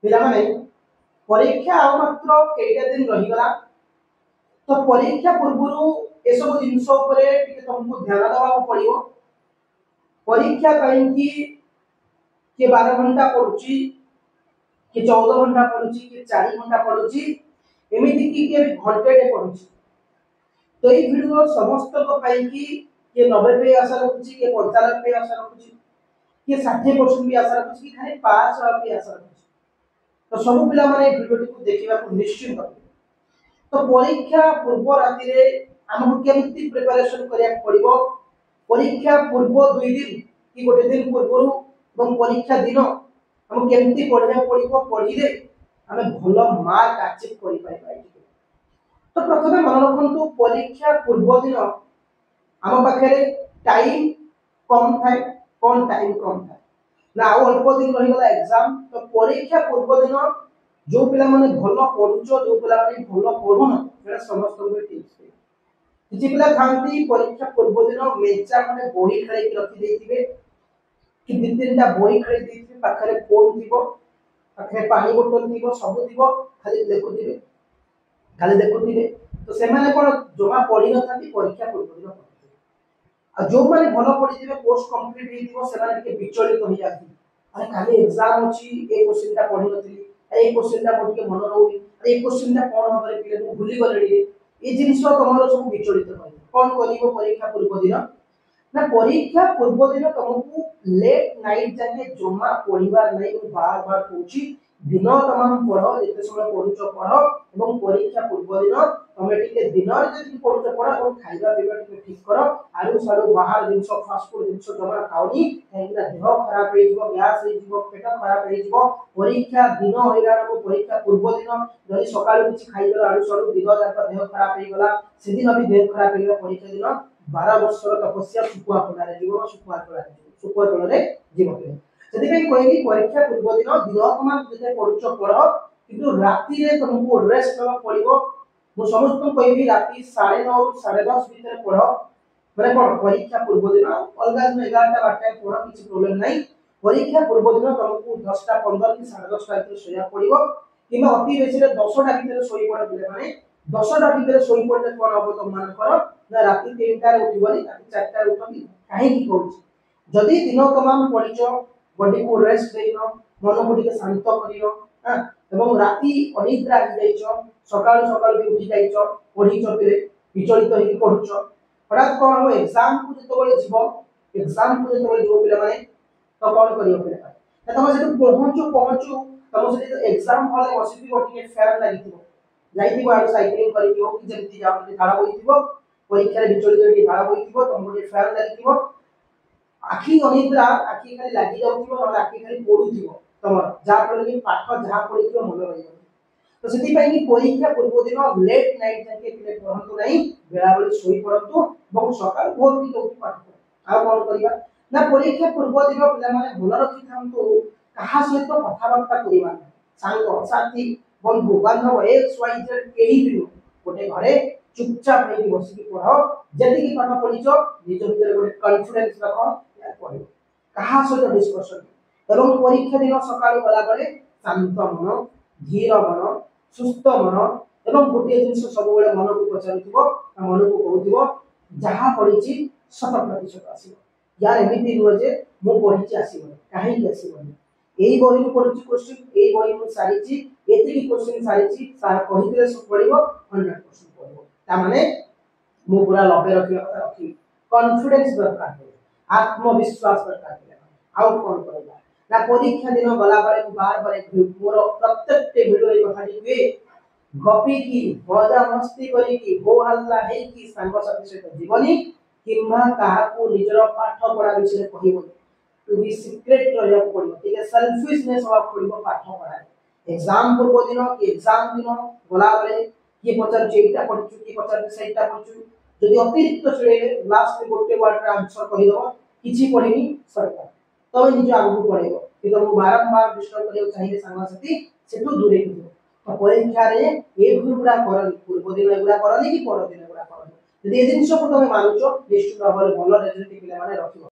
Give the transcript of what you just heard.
पिला माने परीक्षा आ मात्र केइटा दिन रही गला तो परीक्षा पूर्वरु ए सब जिंस ऊपर टिके तुमको ध्यान देबा पड़िबो। परीक्षा टाइम की के 12 घंटा पढुची कि 14 घंटा पढुची कि 4 घंटा पढुची एमिति की के घंटे डे पढुची। तो ये वीडियो समस्त को पाई कि ये 90 पे आशा रखुची के 95 पे आशा रखुची कि 60% भी आशा रखुची कि खाली पास पे आशा रखुची। तो सब पिला माने वीडियो को देखिबा को निश्चित करबे। तो परीक्षा पूर्व राति रे हमहु केमिति प्रिपरेशन करिया पड़िबो। परीक्षा पूर्व 2 दिन कि गोटे दिन पूर्वरु এবং परीक्षा दिन हम केमिति पढिया पड़िबो पढिले हमें भलो मार्क अचीव करि पाइबा। तो प्रथमे मन रखंतु परीक्षा पूर्व दिन आम पाखे टाइम कम थाए। कौन टाइम कम थाए ना अल्प दिन रही गला एग्जाम। तो परीक्षा पूर्व दिन जो पिला माने भलो पढुचो जो पिला माने भलो पढुन सेटा समस्त को टिप्स किछि पिला थांती परीक्षा पूर्व दिन मेचा माने बही खेले कि रखि देथिबे कि दिन तीनटा बही खेले देथिबे पाखरे फोन थिबो पाखरे पानी बोतल थिबो सब थिबो खाली देखुथिबे। तो से माने कोन जमा पढी न थांती परीक्षा पूर्व दिन आ जो माने भलो पढी दिबे कोर्स कंप्लीट हे दिबो से माने के विचलित हो जाथि। अरे खाली एग्जाम अछि ए क्वेश्चन ता पढी नथि ए क्वेश्चन ता मोर के मन रहउनी अरे ए क्वेश्चन ता कोन हमरे पिले को भूली गलेडी ए जिंस तमरो सब विचलित होय। कोन करिवो परीक्षा पूर्व दिन ना परीक्षा पूर्व दिन तुमको लेट नाइट जाके जमा पढिबा नै बार बार कहूची दिन तमाम पढो जते समय पढुचो पढो एवं परीक्षा पूर्व दिन तमे टिके दिन जति पढुचो पढो और खाइबा पीबा टिके ठीक करो। आरु सारु बाहर जिंस फास्ट फूड जिंस जमा खाओनी एंदा देह खराब हे जिवो गैस हे जिवो पेट खराब हे जिवो। परीक्षा दिन होइरा को परीक्षा पूर्व दिन जदि सकाळ किछि खाइबा आरु सारु दिन जाक देह खराब हे गला से दिन भी देह खराब हे गला परीक्षा दिन 12 वर्षर तपस्या सुकुआ पडारे जीवन सुकुआ पडारे सुकुआ तळरे जीवन सेति पे कहली परीक्षा पूर्व दिन तमाम जते पढुचो पढो किंतु राति रे तुमको रेस्ट करबा पड़िबो। मु समस्त कहबी राति 9:30 10:30 भीतर पढो माने कोन परीक्षा पूर्व दिन अलगा दिन 11टा 12टा पढो किछि प्रॉब्लम नै। परीक्षा पूर्व दिन तुमको 10टा 15 कि 10:30 भीतर सोया पड़िबो किबा अति बेसी रे 10टा भीतर सोई पड़ पिले माने 10टा भीतर सोई पड़ले कोन हो तुम मान करो ना राति 3टा रे उठिबनी राति 4टा रे उठबी काहे की कहूची जदी दिन तमाम पढिचो बॉडी को रेस्ट देइनो मन को टिके शांत करियो हां एवं राति अनिद्रा हो जाइछो सकाळ सकाळ भी उठी जाइछो पढिचो पिले विचलित होई पढुचो हठात कोन हो एग्जाम को जतबेले जीवो एग्जाम को जतबेले जो पिले माने तो कोन करियो पिले त तम से पहुंचू तम से एग्जाम हॉल में बसिथि टिके फैन लागिथिबो जाइथिबो आरो साइक्लिंग करिथिबो कि जेमति जाउ झाड़ा होइथिबो परीक्षा रे विचलित होई झाड़ा होइथिबो तम टिके फैन लागिथिबो आखी अनिद्रा आखी खाली लागि जाउथिबो न आखी खाली पढुथिबो तमर जा पर कि पाठ जा पढिथिबो मन रहि जाउ। तो सेति पई कि परीक्षा पूर्व दिन लेट नाइट जाके पिले पढंतु नै बेला बेली सोई पडंतु बहुत सकाळ भोर भी उठी पाठ आ कोन करिबा ना परीक्षा पूर्व दिन पिला माने भल रखि थांतु कहा सहित कथा बार्ता करिबा सांग साथी बंधु बांधव एक्स वाई जेड केही भी गोटे घरे चुपचाप होई बसी की पढो जति की पाठ पढिचो निज भीतर गोटे कॉन्फिडेंस रखो या पढो कहा सहित डिस्कशन एवं परीक्षा दिन सकाळ गला बेले शांत मन धीर मन सुस्थ मन एवं गोटे जिंस सब बेले मन को पचारिथिबो मन को कहउथिबो जहा पढिची 100% आसीबो यार एमिति नुह जे मु पढिची आसीबो काहे की आसीबो एई बही को पढिची क्वेश्चन एई बही को सारिची एति की क्वेश्चन सारिची सार कहितले सब पढिबो 100% पढिबो ता माने मु पूरा लबे रखी कॉन्फिडेंस दरकार है आत्मविश्वास दरकार है आउ कोन करबा ना परीक्षा दिन गला बारे बार बार मोर प्रत्येक वीडियो रे कथा दिबे गपी की मजा मस्ती करी की हो हल्ला हे की संग साथी सहित जीवनी किम्मा काहा को निजर पाठ पढा विषय कहिबो टू बी सीक्रेट रहया पड़िबो ठीक है सेल्फिशनेस हवा पड़िबो पाठ पढा एग्जाम पूर्व दिन कि एग्जाम दिन गला बारे ये पचार जेटा पढछु कि पचार सेटा पढछु जदि अतिरिक्त छळे लास्ट में गोटे वर्ड रे आंसर कहि दबो किछि पढिनी सरकार तबे निज आगु पढेबो कि तुम बारंबार डिस्टर्ब करियो चाहिए संगसाथी सेटू दूरे हिजो तो परीक्षा रे ए गुडा करनी पूर्व दिन गुडा करनी कि पर दिन गुडा करनी जदि ए दिन सब तुम मानुचो निश्चित भाବରେ ଭଲ रेजल्ट पिला माने रखिबो।